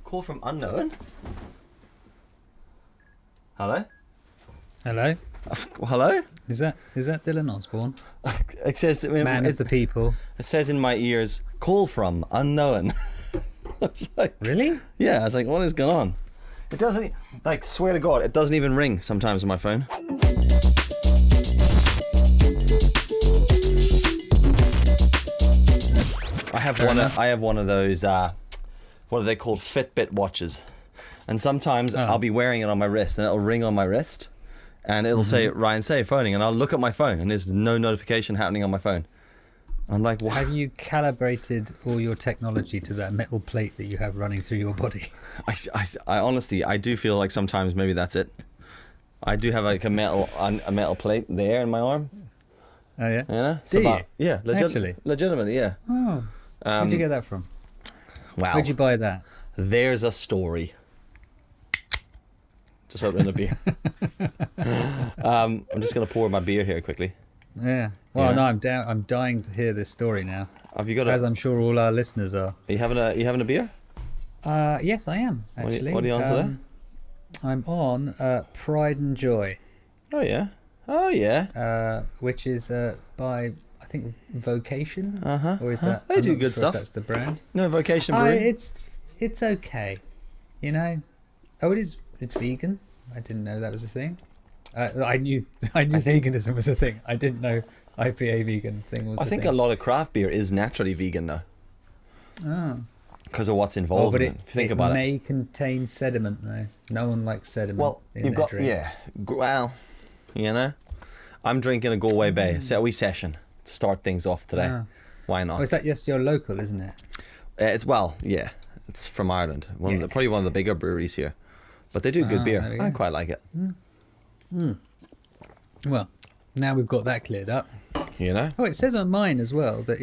Call from unknown. Hello? Hello? Hello? Is that Dyllon Osborne? It says Man of the people. It says in my ears, call from unknown. I was like, Really? yeah, I was like, what is going on? It doesn't, like, swear to God, it doesn't even ring sometimes on my phone. I have one of those, what are they called, Fitbit watches. And sometimes I'll be wearing it on my wrist and it'll ring on my wrist and it'll say, Ryan Say, phoning, and I'll look at my phone and there's no notification happening on my phone. I'm like, what? Have you calibrated all your technology to that metal plate that you have running through your body? I honestly, I do feel like sometimes maybe that's it. I do have like a metal plate there in my arm. Oh yeah? Yeah. Do you? Yeah. Actually? Legitimately, yeah. Oh. Where'd you get that from? Wow. Where'd you buy that? There's a story. Just opening a beer. I'm just going to pour my beer here quickly. Yeah. Well, Yeah. no, I'm dying to hear this story now. Have you got As I'm sure all our listeners are. Are you having a beer? Yes, I am, actually. What are you on today? I'm on Pride and Joy. Oh yeah. Which is by, I think, Vocation. Or is that? They I'm do not good sure stuff. If that's the brand. No, Vocation Brewing. It's okay, you know. Oh, it's vegan. I didn't know that was a thing. I knew veganism was a thing. I didn't know IPA vegan thing was. I think a lot of craft beer is naturally vegan though. Oh. Because of what's involved in it. If you think about it. It may contain sediment though. No one likes sediment. Well, you've got drink. Well, you know, I'm drinking a Galway Bay. So a wee session to start things off today. Ah. Why not? Oh, is that just your local, isn't it? It's from Ireland. Probably one of the bigger breweries here, but they do good beer. I quite like it. Well, now we've got that cleared up. You know. Oh, it says on mine as well that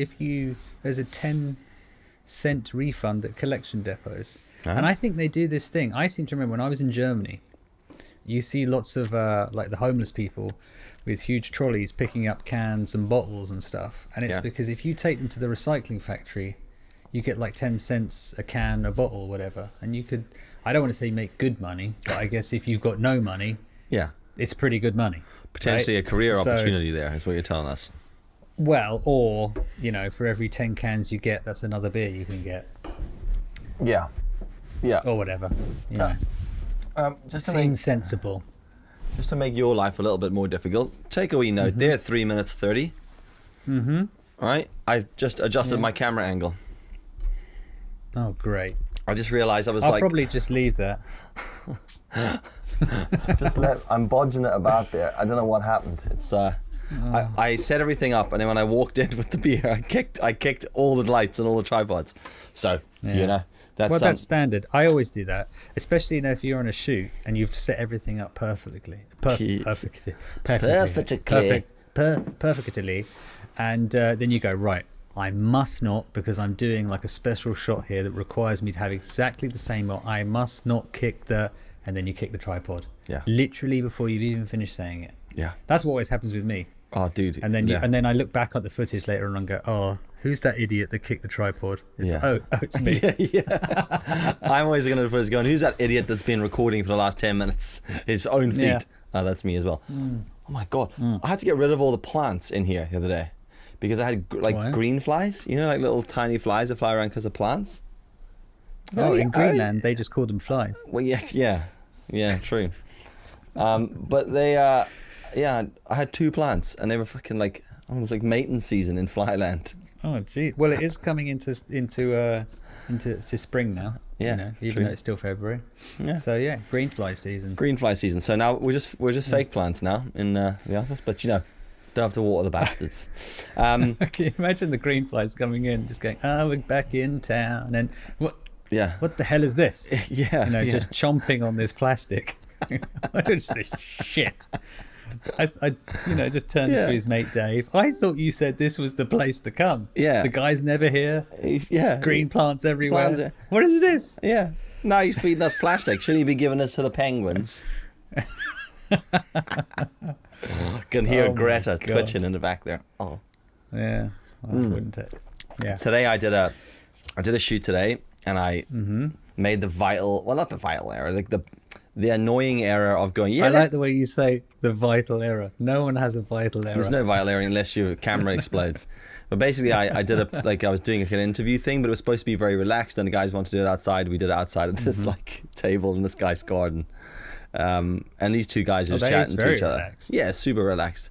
there's a 10-cent refund at collection depots. And I think they do this thing. I seem to remember when I was in Germany, you see lots of like the homeless people with huge trolleys picking up cans and bottles and stuff. And it's because if you take them to the recycling factory, you get like 10 cents a can, a bottle, whatever. And you could, I don't want to say make good money, but I guess if you've got no money, it's pretty good money. Potentially right? a career opportunity there is what you're telling us. Well, or, you know, for every 10 cans you get, that's another beer you can get. Yeah. Or whatever. You know. Just Seems sensible. Just to make your life a little bit more difficult, take a wee note there, 3 minutes 30. All right, I just adjusted my camera angle. Oh, great. I just realised I'll probably just leave that. I'm bodging it about there. I don't know what happened. It's I set everything up, and then when I walked in with the beer, I kicked all the lights and all the tripods. So you know. That's standard. I always do that, especially if you're on a shoot and you've set everything up perfectly, and then you go, right, I must not, because I'm doing like a special shot here that requires me to have exactly the same, or I must not kick and then you kick the tripod. Yeah. Literally before you've even finished saying it. Yeah. That's what always happens with me. Oh, dude. And then and then I look back at the footage later on and go, oh, who's that idiot that kicked the tripod? Oh, it's me. I'm always going to going, who's that idiot that's been recording for the last 10 minutes? His own feet. Yeah. Oh, that's me as well. Oh my God. I had to get rid of all the plants in here the other day because I had green flies, you know, like little tiny flies that fly around because of plants. In Greenland, they just call them flies. Well, yeah, true. But they, I had 2 plants and they were fucking like, almost like mating season in Flyland. Oh, gee. Well, it is coming into spring now. Yeah, you know, even though it's still February. Yeah. So green fly season. Green fly season. So now we're just fake plants now in the office, but you know, don't have to water the bastards. Can you imagine the green flies coming in, just going, "Oh, we're back in town," and what? Yeah. What the hell is this? Just chomping on this plastic. What is this shit? I just turns to his mate Dave. I thought you said this was the place to come. Yeah. The guy's never here. Green plants everywhere. What is this? Yeah. Now he's feeding us plastic. Shouldn't he be giving us to the penguins? Can hear Greta twitching in the back there. Oh. Yeah. Wouldn't it? Yeah. Today I did a shoot today and I made the vital, well, not the vital error, like the annoying error of going, I like the way you say the vital error. No one has a vital error. There's no vital error unless your camera explodes. But basically, I did I was doing an interview thing, but it was supposed to be very relaxed, and the guys wanted to do it outside. We did it outside at this table in this guy's garden. And these two guys just chatting to each other. Relaxed. Yeah, super relaxed.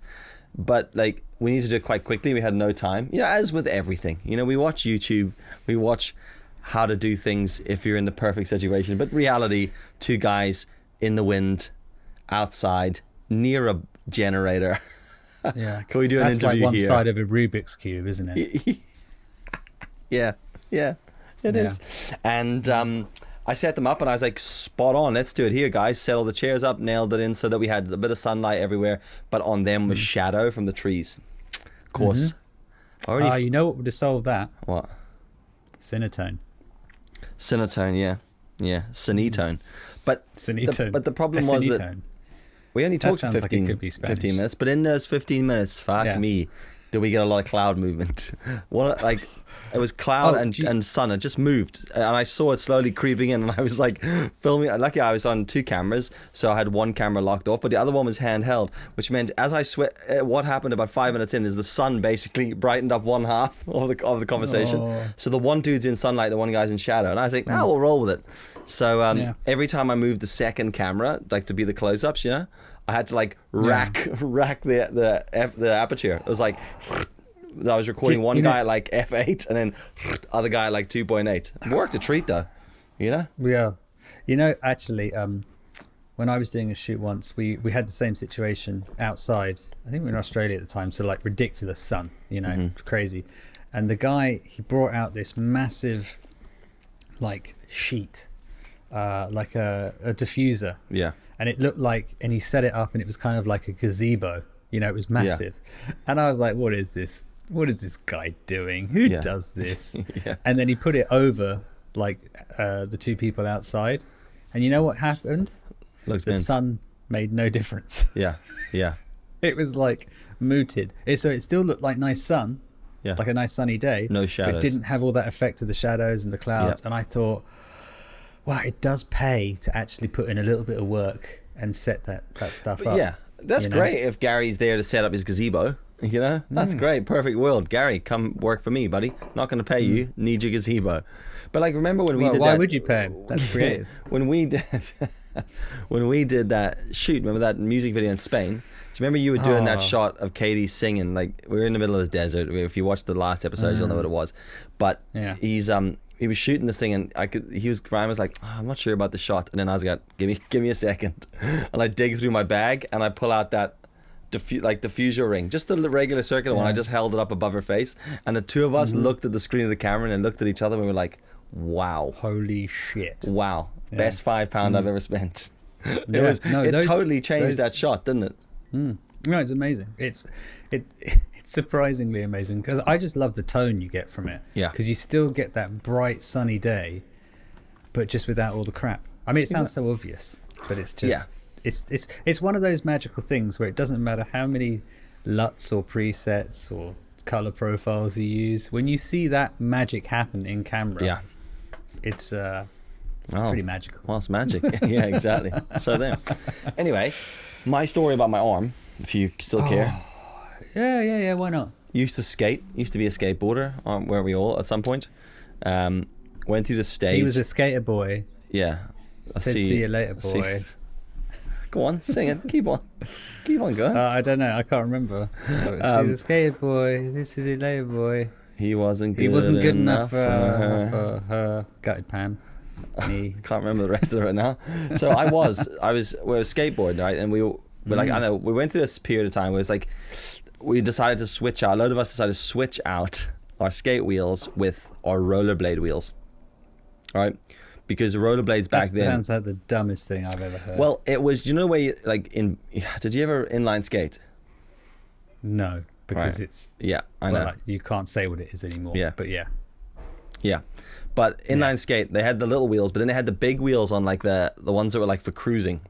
But like, we need to do it quite quickly. We had no time. As with everything, we watch YouTube, we watch how to do things if you're in the perfect situation. But reality, two guys in the wind, outside, near a generator. Yeah. Can we do an interview That's like one here? side of a Rubik's Cube, isn't it? Yeah, it is. And I set them up and I was like, spot on, let's do it here, guys. Set all the chairs up, nailed it in so that we had a bit of sunlight everywhere, but on them was shadow from the trees. Of course. You know what would have solved that? What? Cinetone. Cinetone, yeah. Cinetone. But Cinetone. But the problem was that we only talked for 15 minutes, but in those 15 minutes, fuck me, did we get a lot of cloud movement. It was cloud and sun. It just moved, and I saw it slowly creeping in, and I was like filming. Lucky I was on two cameras, so I had one camera locked off, but the other one was handheld, which meant as I what happened about 5 minutes in is the sun basically brightened up one half of the conversation. Oh. So the one dude's in sunlight, the one guy's in shadow, and I was like, we'll roll with it. So every time I moved the second camera, like to be the close-ups, I had to like rack the aperture. It was like I was recording one guy at like f8 and then other guy at like 2.8. It worked a treat though, Yeah. Actually, when I was doing a shoot once, we had the same situation outside. I think we were in Australia at the time, so like ridiculous sun, crazy. And the guy, he brought out this massive like sheet, like a diffuser. Yeah. And it looked like, and he set it up and it was kind of like a gazebo, it was massive. Yeah. And I was like, what is this? What is this guy doing? Who does this? And then he put it over like the two people outside. And you know what happened? The sun made no difference. Yeah. It was like mooted. So it still looked like nice sun, like a nice sunny day. No shadows. But it didn't have all that effect of the shadows and the clouds. And I thought, wow, it does pay to actually put in a little bit of work and set that stuff up. Yeah, that's great if Gary's there to set up his gazebo. That's great. Perfect world. Gary, come work for me, buddy. Not going to pay you. Need your gazebo. But like, remember when we did that? Why would you pay him? That's creative. when we did that shoot, remember that music video in Spain? Do you remember you were doing that shot of Katie singing? Like, we were in the middle of the desert. If you watched the last episode, you'll know what it was. But he was shooting this thing, and Ryan was like, I'm not sure about the shot. And then I was like, give me a second. And I dig through my bag and I pull out that diffuser ring, just the regular circular one. I just held it up above her face, and the two of us looked at the screen of the camera and then looked at each other and we were like, wow, holy shit, wow, best £5 I've ever spent. It totally changed that shot, didn't it? No, it's amazing. It's surprisingly amazing, because I just love the tone you get from it. Because you still get that bright sunny day, but just without all the crap. I mean, it sounds so obvious, but it's just it's one of those magical things where it doesn't matter how many LUTs or presets or color profiles you use. When you see that magic happen in camera, it's pretty magical. Well, it's magic. Yeah, exactly. So there. Anyway, my story about my arm, if you still care. Yeah, why not? Used to skate. Used to be a skateboarder, were we all at some point? Went through the stage. He was a skater boy. Yeah. See you later, boy. Go on, sing it. Keep on going. I don't know. I can't remember. He's a skater boy. This is a later boy. He wasn't good enough for her. Got it, Pam. Me. Can't remember the rest of it now. So we were skateboarding, right? And we like, I don't know, we went through this period of time where it's like, we decided to switch out. A load of us decided to switch out our skate wheels with our rollerblade wheels, right? Because the rollerblades back then. That sounds like the dumbest thing I've ever heard. Well, it was. Do you know where you did you ever inline skate? No, because it's. Yeah, I know. Like, you can't say what it is anymore. Yeah, but yeah. Yeah, but inline skate, they had the little wheels, but then they had the big wheels on, like the ones that were like for cruising.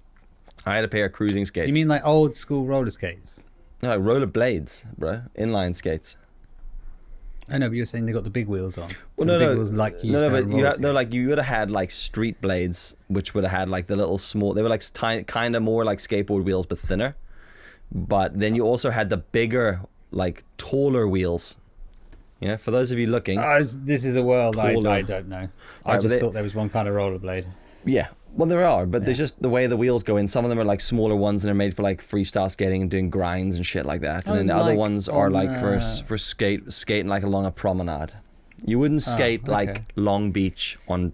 I had a pair of cruising skates. You mean like old school roller skates? No, rollerblades, bro. Inline skates. I know, but you're saying they got the big wheels on. Well, so no, the no, big wheels like you no, used to no, have but roller no, like skates. you would have had like street blades, which would have had like the little small. They were like tiny, kind of more like skateboard wheels, but thinner. But then you also had the bigger, like taller wheels. Yeah, for those of you looking. This is a world I Taller. don't know. I Right, but just they- thought there was one kind of rollerblade. Yeah, well there are, but there's just the way the wheels go in. Some of them are like smaller ones and they're made for like freestyle skating and doing grinds and shit like that. And then the other like ones are on, like for skating like along a promenade. You wouldn't skate okay. like Long Beach on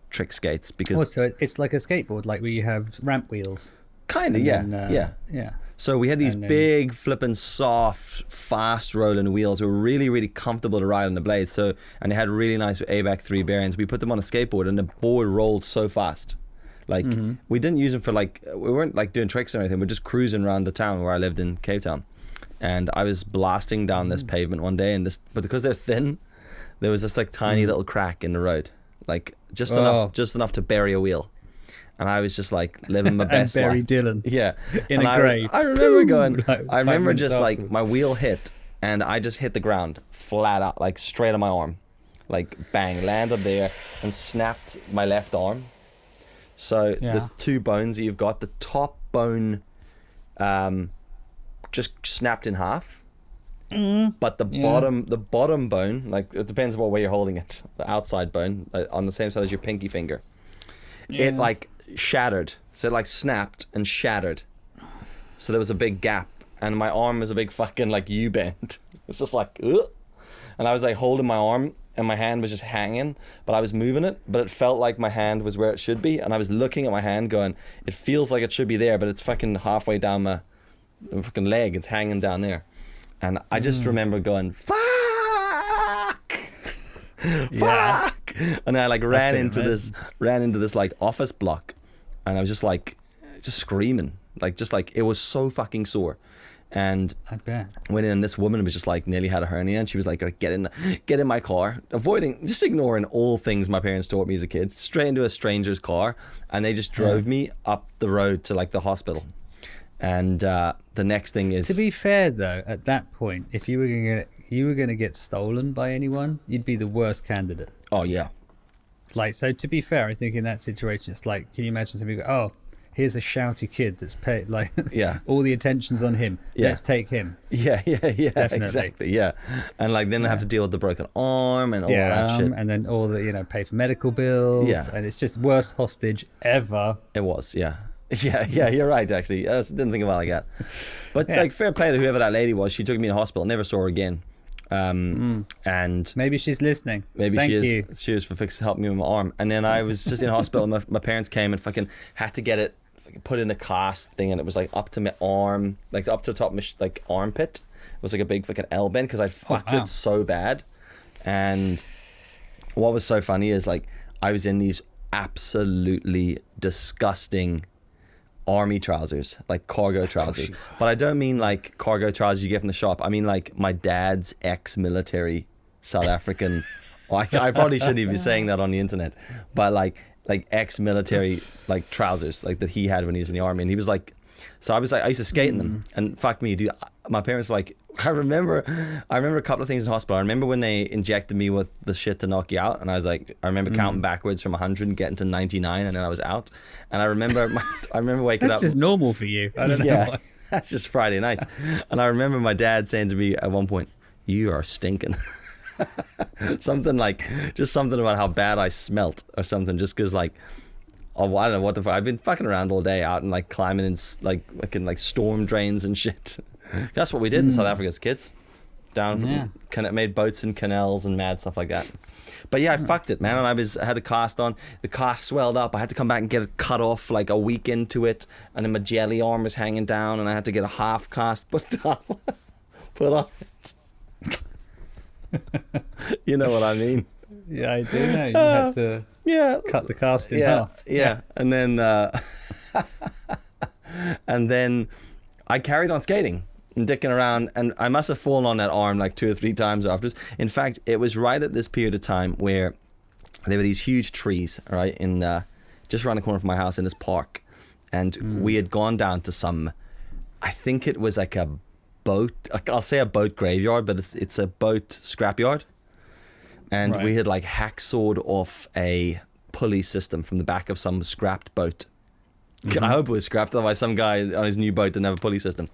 trick skates because Also, it's like a skateboard, like where you have ramp wheels. kind of and yeah, then, yeah. Yeah. So we had these And then- big, flippin' soft, fast rolling wheels. They were really, really comfortable to ride on the blades. So, and they had really nice ABAC 3 bearings. We put them on a skateboard, and the board rolled so fast. Like we didn't use them for like we weren't like doing tricks or anything. We're just cruising around the town where I lived in Cape Town, and I was blasting down this pavement one day, and but because they're thin, there was this like tiny little crack in the road, like just enough to bury a wheel. And I was just like living my best and bury life. Dyllon. Yeah. In And a grave. I remember going, Like I 5 remember minutes just like afterwards. my wheel hit and I just hit the ground flat out, like straight on my arm. Like bang, landed there and snapped my left arm. So the two bones that you've got, the top bone just snapped in half. But the bottom bone, like it depends on what way you're holding it, the outside bone on the same side as your pinky finger, it like shattered. So it like snapped and shattered. So there was a big gap, and my arm was a big fucking like U-bend. It's just like, ugh. And I was like holding my arm, and my hand was just hanging, but I was moving it, but it felt like my hand was where it should be, and I was looking at my hand, going, it feels like it should be there, but it's fucking halfway down my fucking leg. It's hanging down there, and I just remember going, fuck. Yeah. Fuck! And I like ran into this like office block, and I was just like screaming, like it was so fucking sore. And I bet. went in, and this woman was just like nearly had a hernia, and she was like, get in my car, just ignoring all things my parents taught me as a kid, straight into a stranger's car, and they just drove me up the road to like the hospital. And the next thing is, To be fair though, at that point, if you were gonna get stolen by anyone, you'd be the worst candidate. oh yeah, Like, so to be fair, I think in that situation, it's like, can you imagine somebody go, oh, here's a shouty kid that's paid, like, Yeah. all the attention's on him. Yeah. Let's take him. yeah, Definitely. exactly, yeah. And like then I have to deal with the broken arm and all that shit. And then all the, pay for medical bills. Yeah. And it's just worst hostage ever. It was, yeah. Yeah, you're right, actually. I didn't think about it like that. But, Yeah. like, fair play to whoever that lady was. She took me to hospital. Never saw her again. And Maybe she's listening. maybe Thank she is. you. She was for helping me with my arm. And then I was just in hospital. And my parents came and fucking had to get it put in a cast thing. And it was, like, up to my arm, like, up to the top of my, like, armpit. It was, like, a big fucking L bend because I fucked wow. it so bad. And what was so funny is, like, I was in these absolutely disgusting army trousers, like cargo trousers. But I don't mean like cargo trousers you get from the shop. I mean like my dad's ex-military South African. I probably shouldn't even be saying that on the internet, but like ex-military like trousers like that he had when he was in the army. And he was like, so I was like, I used to skate in them, and fuck me, dude. My parents were like, I remember a couple of things in hospital. I remember when they injected me with the shit to knock you out, and I was like, I remember counting backwards from 100 and getting to 99, and then I was out. And I remember waking That's up. just normal for you. I don't know Yeah, why. that's just Friday nights. And I remember my dad saying to me at one point, "You are stinking." Something about how bad I smelt or something, just because like, oh, I don't know what the fuck. I've been fucking around all day out and like climbing in like fucking like storm drains and shit. That's what we did in South Africa as kids. Down from made boats in canals and mad stuff like that. But yeah, I fucked it, man. And I had a cast on. The cast swelled up. I had to come back and get it cut off like a week into it. And then my jelly arm was hanging down, and I had to get a half cast put on it. You know what I mean? Yeah, I do know. You had to Yeah. cut the cast in Yeah. half. Yeah. And then and then I carried on skating and dicking around, and I must have fallen on that arm like 2 or 3 times afterwards. In fact, it was right at this period of time where there were these huge trees, right, in just around the corner from my house in this park, and we had gone down to some, I think it was like a boat, I'll say a boat graveyard, but it's a boat scrapyard. and Right. we had like hacksawed off a pulley system from the back of some scrapped boat. I hope it was scrapped, otherwise some guy on his new boat didn't have a pulley system.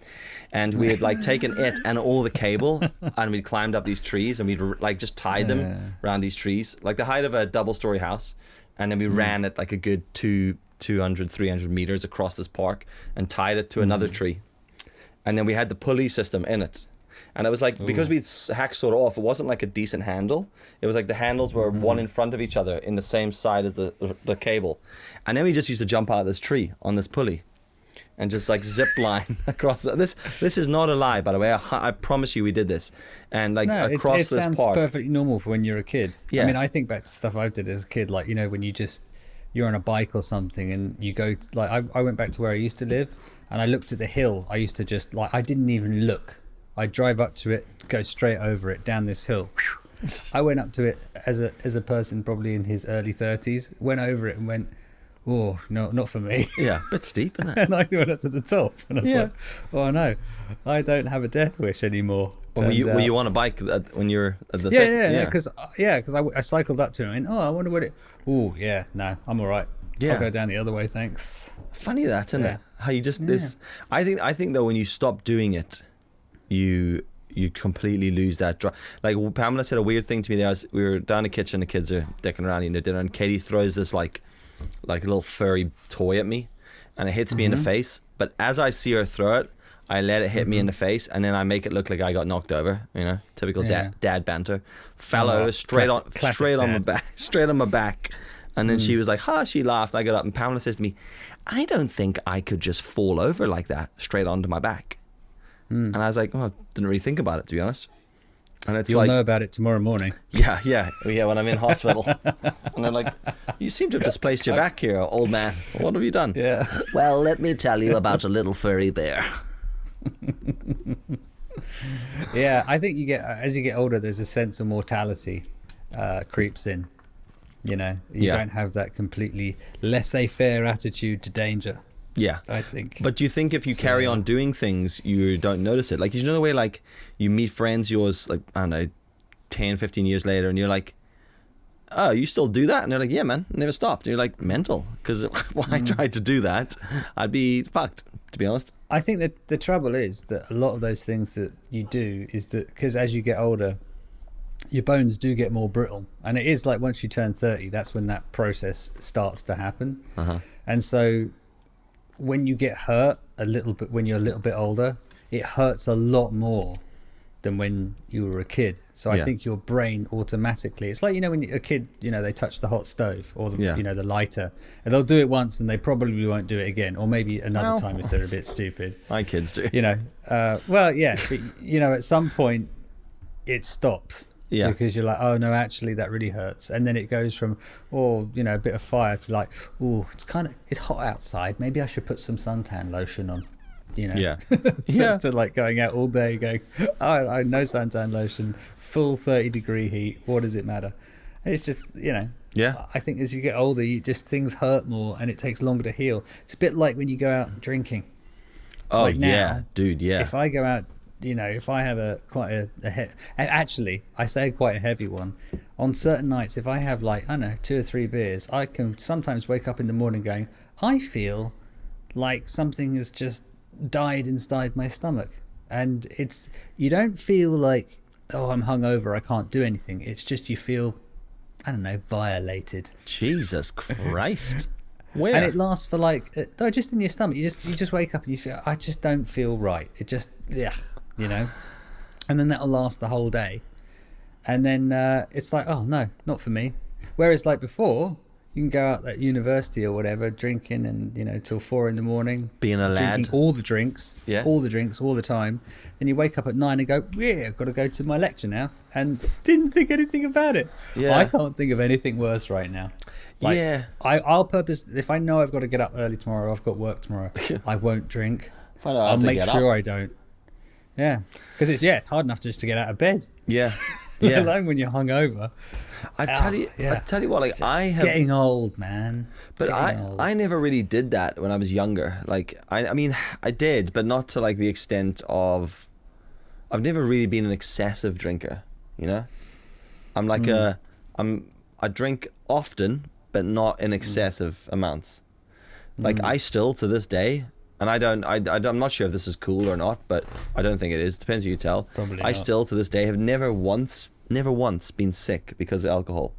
And we had like taken it and all the cable, and we'd climbed up these trees, and we'd like just tied them around these trees, like the height of a double-story house. And then we ran it like a good 200, 300 meters across this park and tied it to another tree. And then we had the pulley system in it. And it was like, because we'd hacksawed off, it wasn't like a decent handle. It was like the handles were one in front of each other in the same side as the cable. And then we just used to jump out of this tree on this pulley and just like zip line across. This is not a lie, by the way. I promise you we did this. And like across it this sounds park. perfectly normal for when you're a kid. Yeah. I mean, I think back to stuff I did as a kid, like, you know, when you're on a bike or something and you go, like, I went back to where I used to live and I looked at the hill. I used to just, like, I didn't even look. I'd drive up to it, go straight over it, down this hill. I went up to it as a person probably in his early 30s, went over it and went, oh, no, not for me. Yeah, a bit steep, isn't it? And I went up to the top and I was like, oh no, I don't have a death wish anymore. Well, were you on a bike when you were at the Yeah, because I cycled up to it and, I wonder what it, oh yeah, no, I'm all right. Yeah. I'll go down the other way, thanks. Funny that, isn't it? How you just this. I think though when you stop doing it, you completely lose that drive. Like Pamela said a weird thing to me there. We were down in the kitchen, the kids are dicking around eating their dinner, and Katie throws this like a little furry toy at me, and it hits me in the face. But as I see her throw it, I let it hit me in the face, and then I make it look like I got knocked over. You know, typical dad banter. Fell over straight on my back. And then she was like, she laughed. I got up, and Pamela says to me, I don't think I could just fall over like that straight onto my back. And I was like, I didn't really think about it, to be honest. And it's You'll know about it tomorrow morning. Yeah, when I'm in hospital. And they're like, you seem to have displaced your back here, old man. What have you done? Yeah. Well, let me tell you about a little furry bear. Yeah, I think as you get older, there's a sense of mortality creeps in. You know, you don't have that completely laissez-faire attitude to danger. Yeah, I think. But do you think if you carry on doing things, you don't notice it? Like, you know the way, like, you meet friends yours, like, I don't know, 10, 15 years later, and you're like, oh, you still do that? And they're like, yeah, man, never stopped. And you're like, mental, because if I tried to do that, I'd be fucked, to be honest. I think that the trouble is that a lot of those things that you do is that because as you get older, your bones do get more brittle. And it is like once you turn 30, that's when that process starts to happen. And so when you get hurt a little bit, when you're a little bit older, it hurts a lot more than when you were a kid. So I think your brain automatically, it's like, you know, when you're a kid, you know, they touch the hot stove or the, you know, the lighter, and they'll do it once and they probably won't do it again, or maybe another time if they're a bit stupid. My kids do. You know, well, yeah, but, you know, at some point it stops. Yeah. Because you're like, oh no, actually that really hurts. And then it goes from, you know, a bit of fire to like, it's hot outside. Maybe I should put some suntan lotion on, you know. Yeah. To like going out all day going, I no suntan lotion, full 30-degree heat. What does it matter? And it's just, you know. Yeah. I think as you get older, things hurt more and it takes longer to heal. It's a bit like when you go out drinking. Oh, like now, yeah, dude, yeah. If I go out, you know, if I have actually, I say quite a heavy one, on certain nights, if I have like, I don't know, 2 or 3 beers, I can sometimes wake up in the morning going, I feel like something has just died inside my stomach. And you don't feel like, oh, I'm hungover, I can't do anything. It's just you feel, I don't know, violated. Jesus Christ. Where? And it lasts for like, just in your stomach. You just wake up and you feel, I just don't feel right. It just, you know, and then that'll last the whole day, and then it's like, oh no, not for me. Whereas like before, you can go out at university or whatever, drinking and, you know, till 4 a.m, being a lad, drinking all the drinks all the time. Then you wake up at 9 and go, I've got to go to my lecture now, and didn't think anything about it. I can't think of anything worse right now. Like, I'll purpose, if I know I've got to get up early tomorrow, I've got work tomorrow, I won't drink. I'll make sure I don't. Yeah, because it's hard enough just to get out of bed. Yeah, Let alone when you're hungover. I tell you what, like, I have getting old, man. But I never really did that when I was younger. Like, I mean, I did, but not to like the extent of. I've never really been an excessive drinker, you know. I'm like I drink often, but not in excessive amounts. Like I still to this day, and I'm not sure if this is cool or not, but I don't think it is. Depends who you tell. Probably I not. still to this day have never once been sick because of alcohol.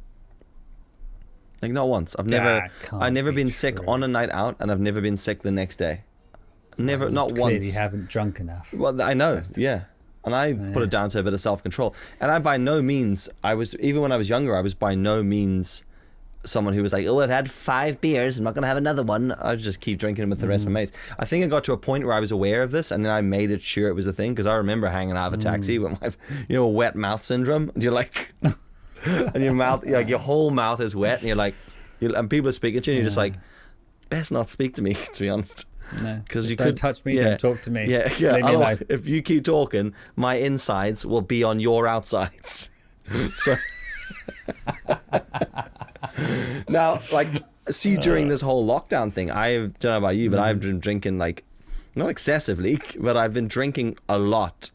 Like not once. I've never been sick on a night out, and I've never been sick the next day. Never, not once. Clearly haven't drunk enough. Well, I know, yeah. And I put it down to a bit of self-control. And I by no means, even when I was younger, I was by no means someone who was like, oh, I've had 5 beers, I'm not going to have another one. I would just keep drinking with the rest of my mates. I think I got to a point where I was aware of this, and then I made it sure it was a thing, because I remember hanging out of a taxi with my, wet mouth syndrome. And you're like, and your mouth, like your whole mouth is wet, and you're like, and people are speaking to you, and you're just like, best not speak to me, to be honest. No, because you don't touch me, don't talk to me. Yeah. Leave me alone. If you keep talking, my insides will be on your outsides. So now, like, see, during this whole lockdown thing, I don't know about you, but I've been drinking, like, not excessively, but I've been drinking a lot,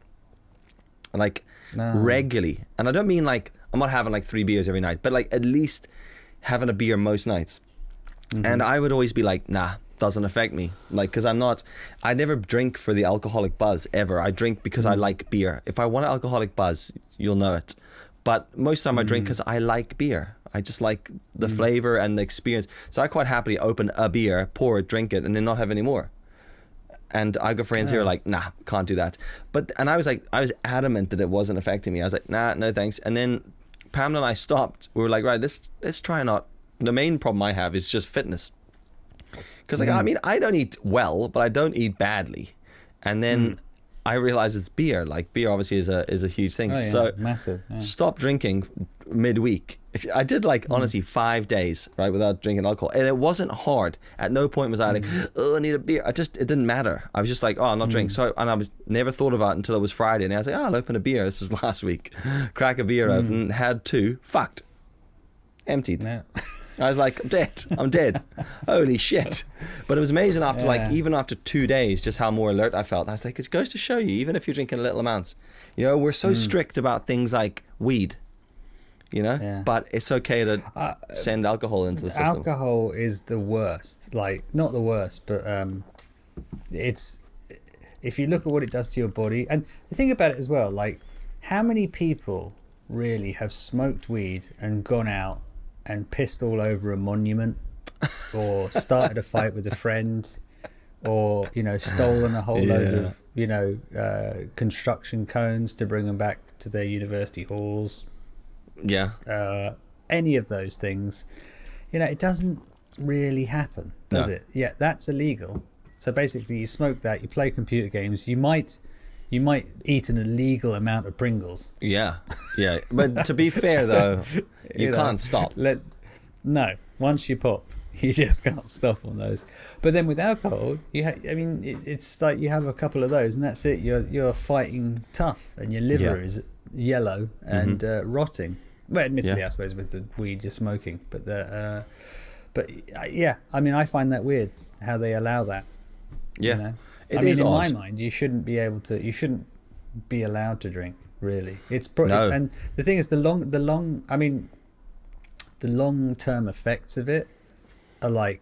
like regularly. And I don't mean like I'm not having like 3 beers every night, but like at least having a beer most nights. And I would always be like, nah, doesn't affect me, like, because I never drink for the alcoholic buzz ever. I drink because I like beer. If I want an alcoholic buzz, you'll know it, but most of the time I drink because I like beer. I just like the flavor and the experience, so I quite happily open a beer, pour it, drink it, and then not have any more. And I've got friends who are like, nah, can't do that. And I was adamant that it wasn't affecting me. I was like, nah, no thanks. And then Pamela and I stopped. We were like, right, let's try not. The main problem I have is just fitness. Because, like, I mean, I don't eat well, but I don't eat badly. And then I realized it's beer. Like, beer obviously is a huge thing. Oh, yeah, so massive. Yeah. Stop drinking midweek. I did, like, honestly, 5 days, right, without drinking alcohol. And it wasn't hard. At no point was I like, oh, I need a beer. It didn't matter. I was just like, oh, I'm not drinking. So, and I was never thought about it until it was Friday. And I was like, oh, I'll open a beer. This was last week. Crack a beer open, had 2, fucked. Emptied. No. I was like, I'm dead. Holy shit. But it was amazing after even after 2 days, just how more alert I felt. I was like, it goes to show you, even if you're drinking little amounts, we're so strict about things like weed, but it's okay to send alcohol into the system. Alcohol is the worst, like not the worst, but it's, if you look at what it does to your body, and the thing about it as well, like how many people really have smoked weed and gone out and pissed all over a monument, or started a fight with a friend, or stolen a whole load of construction cones to bring them back to their university halls. Any of those things, it doesn't really happen, does it? Yeah, that's illegal. So basically, you smoke that, you play computer games, you might eat an illegal amount of Pringles. Yeah. But to be fair, though, you can't stop. No, once you pop, you just can't stop on those. But then with alcohol, it's like you have a couple of those, and that's it. You're fighting tough, and your liver is yellow and rotting. Well, admittedly, I suppose with the weed you're smoking, but I find that weird how they allow that. Yeah. In my mind, you shouldn't be allowed to drink, really. And the thing is, the long-term effects of it are like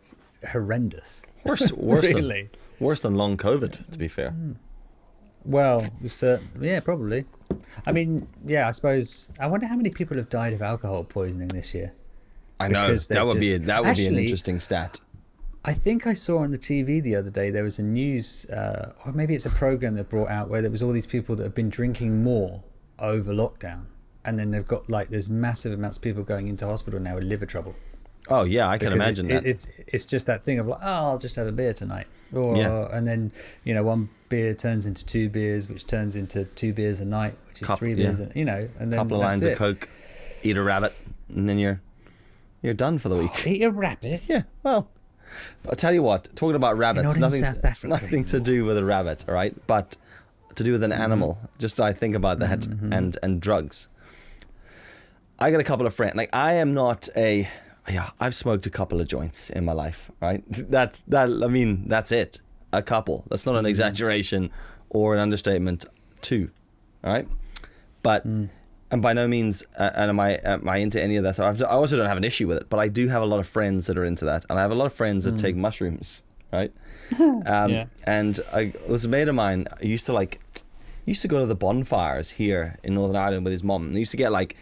horrendous. Worse really. Worse than long COVID, to be fair. Well, probably. I suppose. I wonder how many people have died of alcohol poisoning this year. I know that would be an interesting stat. I think I saw on the TV the other day there was a news, or maybe it's a program they brought out where there was all these people that have been drinking more over lockdown, and then they've got there's massive amounts of people going into hospital now with liver trouble. Oh yeah, I can imagine that. It's just that thing of like, oh, I'll just have a beer tonight, and then one beer turns into 2 beers, which turns into 2 beers a night, which is 3 beers, and then couple of lines of Coke, eat a rabbit, and then you're done for the week. Eat a rabbit? Yeah, well. I'll tell you what, talking about rabbits, nothing to do with a rabbit, all right? But to do with an animal. Just I think about that and drugs. I got a couple of friends. Like, I am not I've smoked a couple of joints in my life, right? That's it. A couple. That's not an exaggeration or an understatement. 2, all right? But And by no means am I into any of that. So I also don't have an issue with it, but I do have a lot of friends that are into that, and I have a lot of friends that take mushrooms, right? And there's a mate of mine used to go to the bonfires here in Northern Ireland with his mom, and they used to get like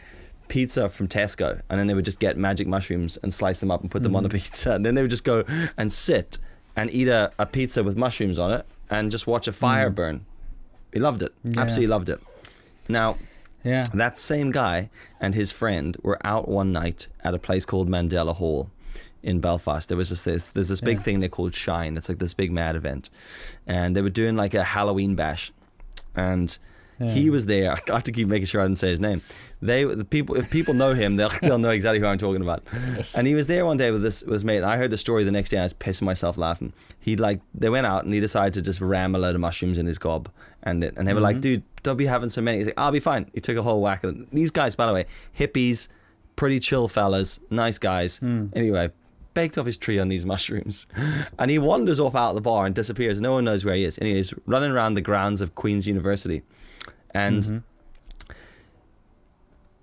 pizza from Tesco, and then they would just get magic mushrooms and slice them up and put them on the pizza, and then they would just go and sit and eat a pizza with mushrooms on it and just watch a fire burn. He loved it. Absolutely loved it. Now, that same guy and his friend were out one night at a place called Mandela Hall in Belfast. There's this big thing they called Shine. It's like this big mad event, and they were doing like a Halloween bash, and he was there. I have to keep making sure I didn't say his name. If people know him, they'll know exactly who I'm talking about. And he was there one day with his mate, and I heard the story the next day. I was pissing myself laughing. They went out and he decided to just ram a load of mushrooms in his gob, and they were like, dude, don't be having so many. He's like, I'll be fine. He took a whole whack of them. These guys, by the way, hippies, pretty chill fellas, nice guys. Anyway, baked off his tree on these mushrooms, and he wanders off out of the bar and disappears. No one knows where he is, and he's running around the grounds of Queen's University. And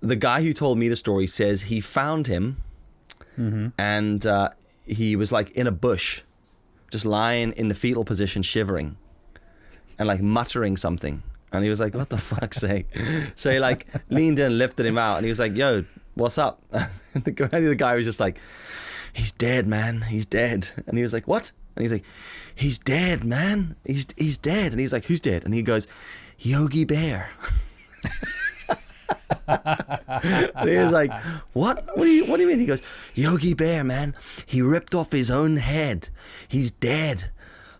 the guy who told me the story says he found him, and he was like in a bush, just lying in the fetal position, shivering and like muttering something. And he was like, what the fuck's sake? So he like leaned in, lifted him out, and he was like, yo, what's up? And the guy was just like, he's dead, man. He's dead. And he was like, what? And he's like, he's dead, man. He's dead. And he's like, who's dead? And he goes, Yogi Bear. And he was like, what? What do you mean? He goes, Yogi Bear, man. He ripped off his own head. He's dead.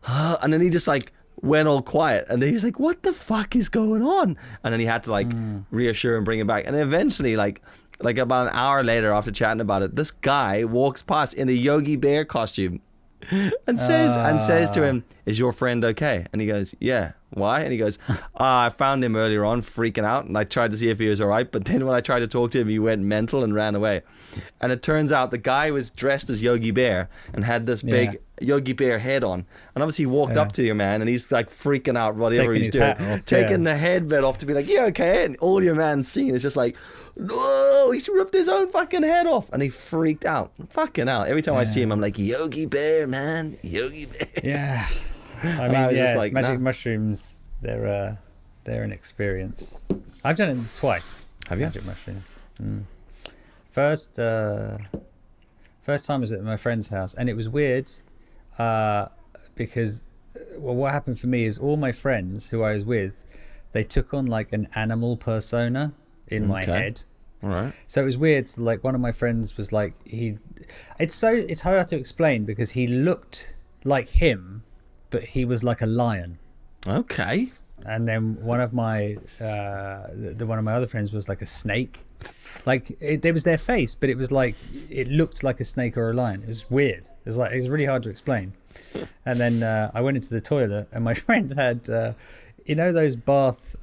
And then he just like went all quiet, and he's like, what the fuck is going on? And then he had to like reassure and bring him back. And eventually like about an hour later, after chatting about it, this guy walks past in a Yogi Bear costume and says to him, is your friend okay? And he goes, yeah. Why? And he goes, I found him earlier on freaking out, and I tried to see if he was all right, but then when I tried to talk to him, he went mental and ran away. And it turns out the guy was dressed as Yogi Bear and had this big Yogi Bear head on, and obviously he walked up to your man, and he's like freaking out whatever he's doing, taking the headband off to be like, yeah, okay. And all your man's seen is just like, no, he's ripped his own fucking head off, and he freaked out. Fucking hell. Every time I see him, I'm like, Yogi Bear, man. Yogi Bear. Yeah. I mean, just like, magic mushrooms, they're an experience. I've done it twice. Have you? Magic mushrooms. First time I was at my friend's house, and it was weird because what happened for me is all my friends who I was with, they took on like an animal persona in my head. All right. So it was weird. So like one of my friends was like, it's hard to explain because he looked like him, but he was like a lion. Okay. And then one of my other friends was like a snake. Like there was their face, but it was like it looked like a snake or a lion. It was weird. It was really hard to explain. And then I went into the toilet, and my friend had those bath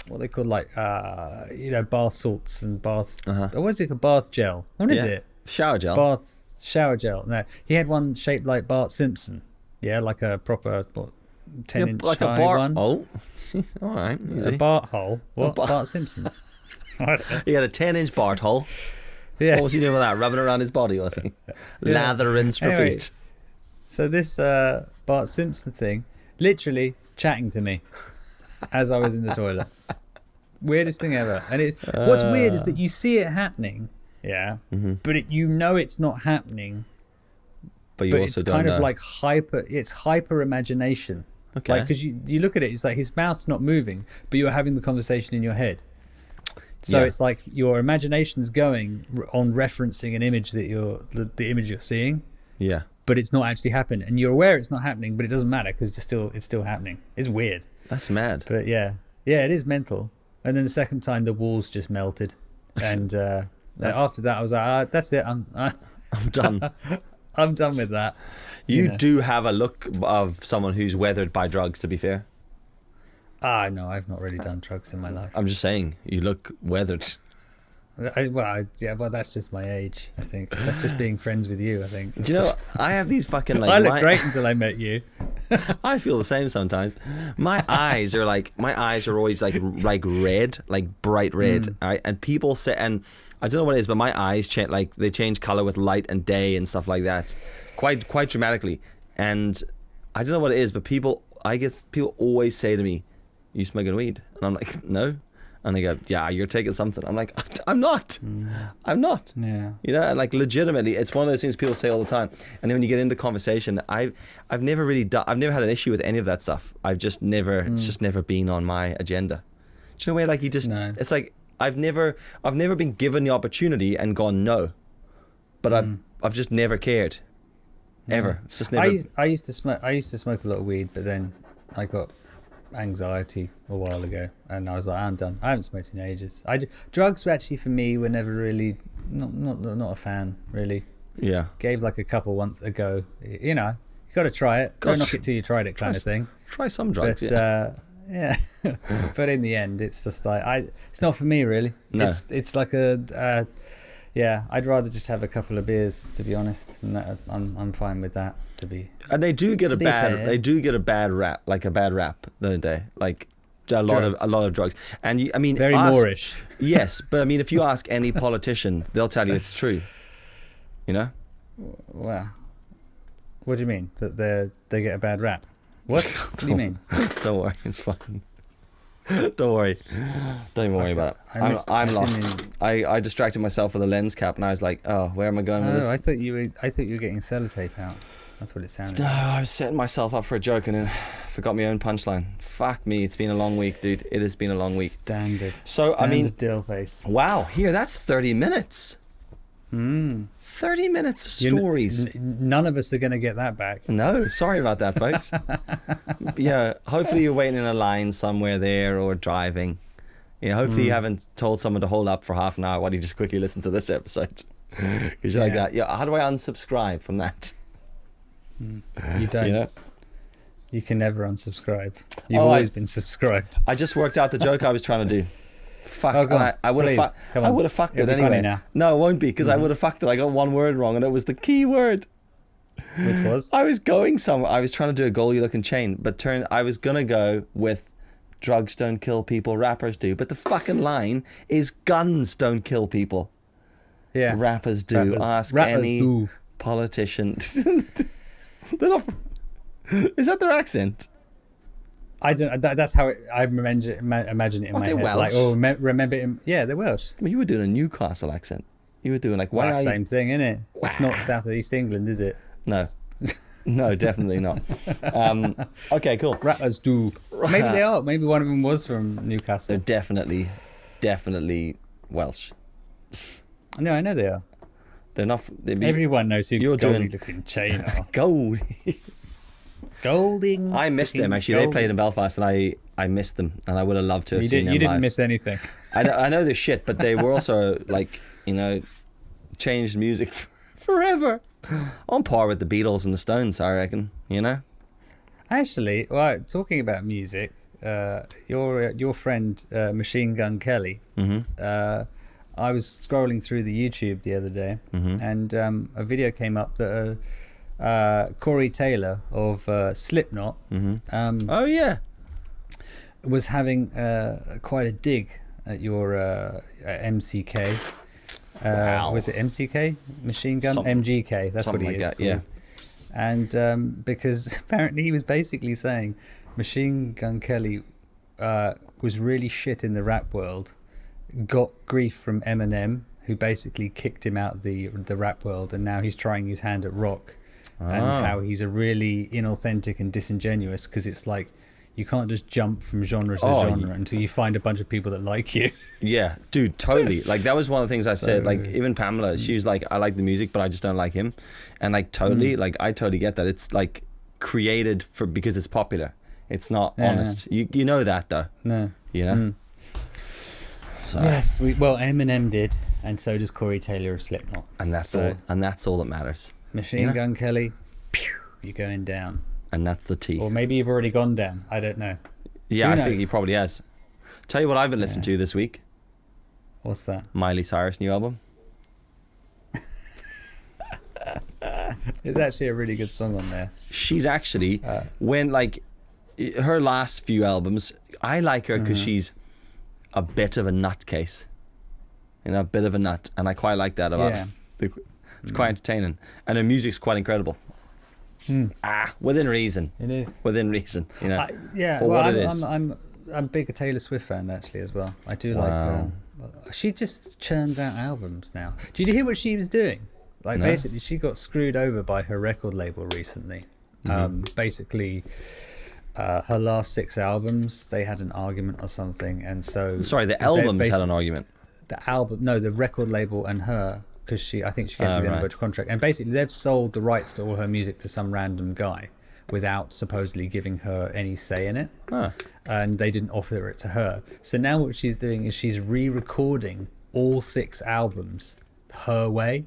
what they called like bath salts and bath what is it, a bath gel? What is it? Shower gel. Shower gel. No, he had one shaped like Bart Simpson. Yeah, like a proper 10-inch like high a bar. one. Oh, all right. A Bart hole. What? Bart Simpson. He had a 10-inch Bart hole. Yeah. What was he doing with that? Rubbing it around his body, was he? Lather and strip Anyway, it. so this Bart Simpson thing, literally chatting to me as I was in the toilet. Weirdest thing ever. And what's weird is that you see it happening, but it's not happening. But you also it's don't kind know. of like hyper imagination. Okay. Like, because you look at it, it's like his mouth's not moving, but you're having the conversation in your head. So it's like your imagination's going on referencing an image that the image you're seeing. Yeah. But it's not actually happened, and you're aware it's not happening, but it doesn't matter because it's still happening. It's weird. That's mad. But yeah, it is mental. And then the second time, the walls just melted, and after that, I was like, that's it. I'm done. I'm done with that. You do have a look of someone who's weathered by drugs, to be fair. No, I've not really done drugs in my life. I'm just saying, you look weathered. Well, that's just my age, I think. That's just being friends with you, I think. Do you know, I have these fucking like... I looked great until I met you. I feel the same sometimes. My eyes are always like red, like bright red. Right? And people say, and I don't know what it is, but my eyes change, like they change color with light and day and stuff like that, quite dramatically. And I don't know what it is, but people always say to me, "You smoking weed?" And I'm like, "No." And they go, "Yeah, you're taking something." I'm like, I'm not. I'm not. Yeah. You know, and like legitimately, it's one of those things people say all the time. And then when you get into conversation, I've never really I've never had an issue with any of that stuff. I've just never, it's just never been on my agenda. Do you know, where like you just, it's like I've never been given the opportunity and gone no, but I've just never cared, ever. It's just never. I used to smoke a lot of weed, but then I got anxiety a while ago, and I was like, I'm done. I haven't smoked in ages. Drugs actually for me were never really not a fan, really. Yeah. Gave like a couple once ago. You know, you got to try it. Don't knock it till you tried it, kind of thing. Try some drugs. But yeah. But in the end, it's just like it's not for me really. No. It's like yeah. I'd rather just have a couple of beers, to be honest, and I'm fine with that. And they do get a bad rap, don't they? Like a lot of drugs. And I mean, very Moorish. Yes, but I mean, if you ask any politician, they'll tell you it's true. You know? Well, what do you mean that they get a bad rap? What? What do you mean? Don't worry, it's fine. Don't worry. Don't even worry about it. I'm lost. I distracted myself with a lens cap, and I was like, "Oh, where am I going with this?" I thought you were getting sellotape out. That's what it sounded No, like. I was setting myself up for a joke and then forgot my own punchline. Fuck me, it's been a long week, dude. It has been a long week. Standard. So I mean, dill face. Wow, that's 30 minutes. 30 minutes of stories. None of us are going to get that back. No, sorry about that, folks. Yeah, hopefully you're waiting in a line somewhere there or driving. Hopefully you haven't told someone to hold up for half an hour while you just quickly listen to this episode. Because you're like that. Yeah, how do I unsubscribe from that? You don't. You can never unsubscribe. You've always been subscribed. I just worked out the joke I was trying to do. Fuck, I would have fucked it anyway. Now. No, it won't be, because I would have fucked it. I got one word wrong, and it was the key word. Which was? I was going somewhere. I was trying to do a goalie looking chain, but I was gonna go with drugs don't kill people, rappers do. But the fucking line is guns don't kill people. Yeah. Rappers do. Ask any politician. They're not. Is that their accent? I don't. That's how I imagine it in my head. Welsh? Like, remember it. Yeah, they're Welsh. Well, you were doing a Newcastle accent. You were doing like, why? Same thing, isn't it? It's not South or East England, is it? No. No, definitely not. Okay, cool. Rappers do. Maybe they are. Maybe one of them was from Newcastle. They're definitely Welsh. No, I know they are. They're not. Everyone knows who Goldie looking chain are. Golding. I missed them actually. They played in Belfast, and I missed them, and I would have loved to have seen them. You didn't live. miss anything. I know they're shit, but they were also like, changed music forever. On par with the Beatles and the Stones, I reckon. Actually, talking about music, your friend Machine Gun Kelly. Mm-hmm. I was scrolling through the YouTube the other day, and a video came up that Corey Taylor of Slipknot was having quite a dig at your MCK. Wow. Was it MCK? Machine Gun? MGK, that's what he is. Yeah. And because apparently he was basically saying Machine Gun Kelly was really shit in the rap world, got grief from Eminem, who basically kicked him out of the rap world, and now he's trying his hand at rock, and how he's a really inauthentic and disingenuous, because it's like you can't just jump from genre to genre until you find a bunch of people that like you. Yeah, dude, totally. Like that was one of the things I said. Like even Pamela, she was like, I like the music, but I just don't like him. And like totally, like I totally get that. It's like created because it's popular. It's not honest. You know that though. No. So. Yes, Eminem did, and so does Corey Taylor of Slipknot. And that's all. And that's all that matters. Machine Gun Kelly, you're going down. And that's the T. Or maybe you've already gone down. I don't know. Yeah, I think he probably has. Tell you what I've been listening to this week. What's that? Miley Cyrus' new album. It's actually a really good song on there. She's actually when like her last few albums, I like her because she's a bit of a nutcase, a bit of a nut, and I quite like that about her. It's quite entertaining, and her music's quite incredible. Within reason. It is within reason, I'm a big Taylor Swift fan actually as well. I do like. She just churns out albums now. Did you hear what she was doing? Like basically, she got screwed over by her record label recently. Basically, her last 6 albums, they had an argument or something, and so sorry, the albums had an argument. The record label and her, because I think she came to the end of her contract, and basically they've sold the rights to all her music to some random guy without supposedly giving her any say in it, and they didn't offer it to her. So now what she's doing is she's re-recording all 6 albums her way.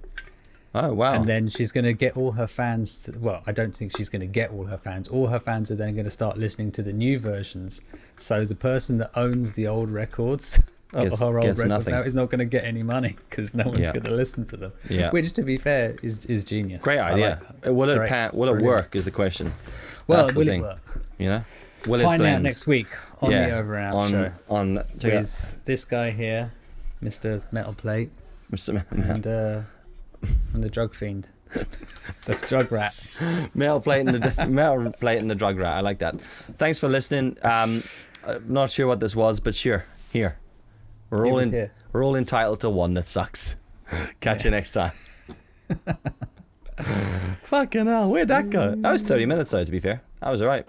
Oh, wow. And then she's going to get all her fans I don't think she's going to get all her fans. All her fans are then going to start listening to the new versions. So the person that owns the old records her old records now is not going to get any money because no one's going to listen to them. Which, to be fair, is genius. Great idea. Will it work is the question. Well, will it work? Will Find it out next week on the OverAndOut show. With this guy here, Mr. Metal Plate, and the drug fiend, the drug rat. Metal plate and the drug rat. I like that. Thanks for listening. I'm not sure what this was, but sure, here. We're all entitled to one that sucks. Catch you next time. Fucking hell, where'd that go? That was 30 minutes though, to be fair. That was alright.